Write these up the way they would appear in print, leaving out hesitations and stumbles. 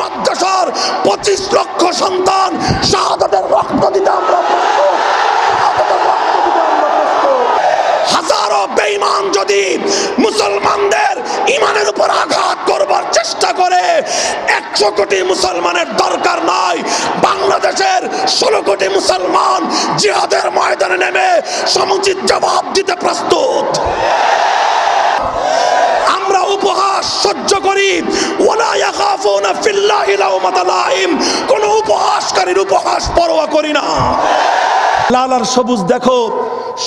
মাদ্রাসার 25 লক্ষ সন্তান শাহাদাতের রক্ত দিতে আমরা প্রস্তুত। হাজারো বেঈমান যদি মুসলমানদের ইমানের উপর আঘাত করবার চেষ্টা করে, 100 কোটি মুসলমানের দরকার নাই। বাংলাদেশের 16 কোটি মুসলমান জিহাদের ময়দানে নেমে সমুচিত জবাব দিতে প্রস্তুত। আমরা উপহাস সহ্য করি, ওয়ালা ইয়াখাফুনা ফিল্লাহি লাওমাতা লাইম, কোন উপহাসকারীর উপহাস পরোয়া করি না। লাল আর সবুজ দেখো,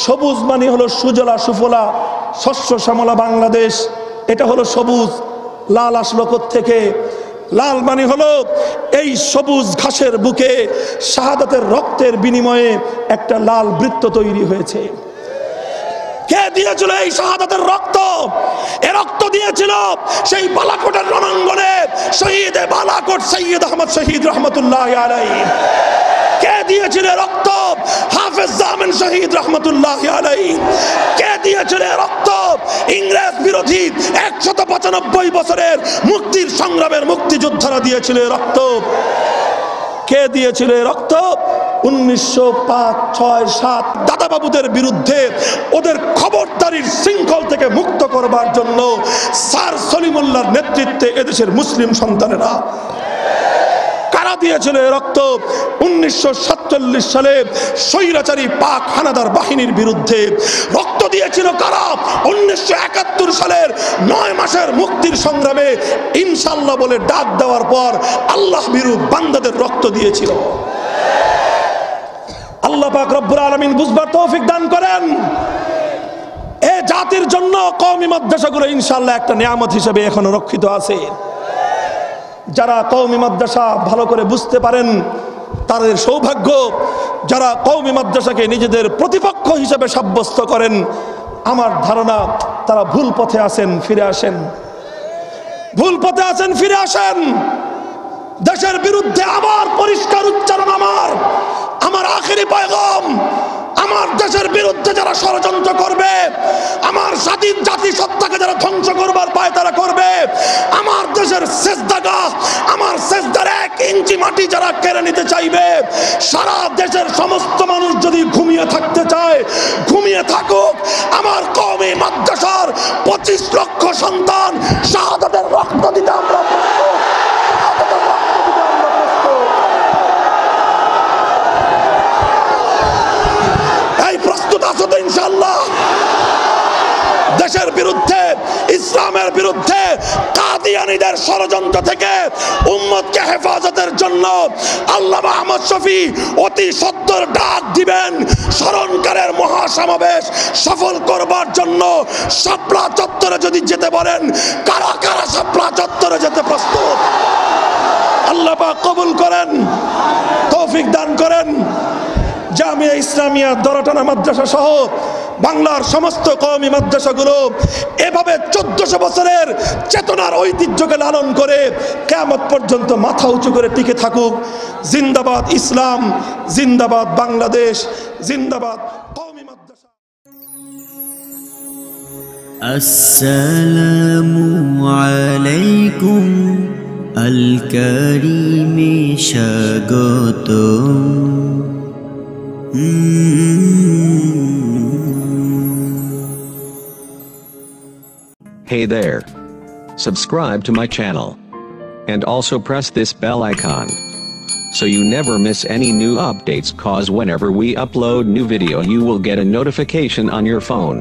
সবুজ মানে হলো সুজলা সুফলা শস্য শ্যামলা বাংলাদেশ, এটা হলো সবুজ। লাল আসলো থেকে, লাল মানে হলো এই সবুজ ঘাসের বুকে শাহাদাতের রক্তের বিনিময়ে একটা লাল বৃত্ত তৈরি হয়েছে। কে দিয়েছিল এই শাহাদাতের রক্ত? এ রক্ত দিয়েছিল সেই বালাকোটের রণাঙ্গনে শহীদ বালাকোট সৈয়দ আহমদ শহীদ রহমতুল্লাহ আলাইহি। কে দিয়েছিল রক্ত? হাফেজ জামিন শহীদ রহমতুল্লাহ আলাইহি। কে দিয়েছিল রক্ত? ইংরেজ বিরোধী 195 বছরের মুক্তির সংগ্রামের মুক্তিযোদ্ধারা দিয়েছিল রক্ত। কে দিয়েছিল রক্ত? 1905, 6, 7 দাদাবাবুদের বিরুদ্ধে ওদের খবরদারির শৃঙ্খল থেকে মুক্ত করবার জন্য স্যার সলিমুল্লাহর নেতৃত্বে এদেশের মুসলিম সন্তানেরা কারা দিয়েছিল রক্ত? 1947 সালে স্বৈরাচারী পাক হানাদার বাহিনীর বিরুদ্ধে রক্ত দিয়েছিল কারা? 1971 সালের 9 মাসের মুক্তির সংগ্রামে ইনশাআল্লাহ বলে ডাক দেওয়ার পর আল্লাহ ভীরু বান্দাদের রক্ত দিয়েছিল। আল্লাহ পাক রব্বুল আলামিন বুঝবার তৌফিক দান করেন। এই জাতির জন্য কওমি মাদ্রাসাগুলো ইনশাআল্লাহ একটা নিয়ামত হিসেবে এখনো রক্ষিত আছে। যারা কওমি মাদ্রাসা ভালো করে বুঝতে পারেন তাদের সৌভাগ্য। যারা কওমি মাদ্রাসাকে নিজেদের প্রতিপক্ষ হিসেবে সাব্যস্ত করেন, আমার ধারণা তারা ভুল পথে আছেন, ফিরে আসেন। ভুল পথে আছেন, ফিরে আসেন। দেশের বিরুদ্ধে আবার পরিষ্কার উচ্চারণ আমার আখেরি পয়গাম। আমার দেশের বিরুদ্ধে যারা ষড়যন্ত্র করবে, আমার স্বাধীন জাতিসত্তাকে যারা ধ্বংস করবার পায় তারা করবে, আমার দেশের সেজদাগাহ, আমার সেজদার 1 ইঞ্চি মাটি যারা কেড়ে নিতে চাইবে, সারা দেশের সমস্ত মানুষ যদি ঘুমিয়ে থাকতে চায় ঘুমিয়ে থাকুক। আমার কওমি মাদ্রাসার 25 লক্ষ সন্তান শাহাদাতের রক্ত দিতে আমরা প্রস্তুত। ইনশাআল্লাহ দেশের বিরুদ্ধে, ইসলামের বিরুদ্ধে কাদিয়ানীদের ষড়যন্ত্র থেকে উম্মতকে হেফাজতের জন্য আল্লামা আহমদ শফী অতি সত্বর ডাক দিবেন। স্মরণকারের মহাসমাবেশ সফল করবার জন্য শাপলা চত্বরে যদি যেতে বলেন, কারা কারা শাপলা চত্বরে যেতে প্রস্তুত? আল্লাহ পাক কবুল করেন, তৌফিক দান করেন। জামিয়া ইসলামিয়া দরাটানা মাদ্রাসা সহ বাংলার সমস্ত কওমি মাদ্রাসাগুলো এভাবে 1400 বছরের চেতনার ঐতিহ্যকে লালন করে কিয়ামত পর্যন্ত মাথা উঁচু করে টিকে থাকুক। জিন্দাবাদ ইসলাম, জিন্দাবাদ বাংলাদেশ, জিন্দাবাদ কওমি মাদ্রাসা। আসসালামু আলাইকুম আল কারীমে স্বাগতম। Hey there. Subscribe to my channel. And also press this bell icon, so you never miss any new updates, cause whenever we upload new video you will get a notification on your phone.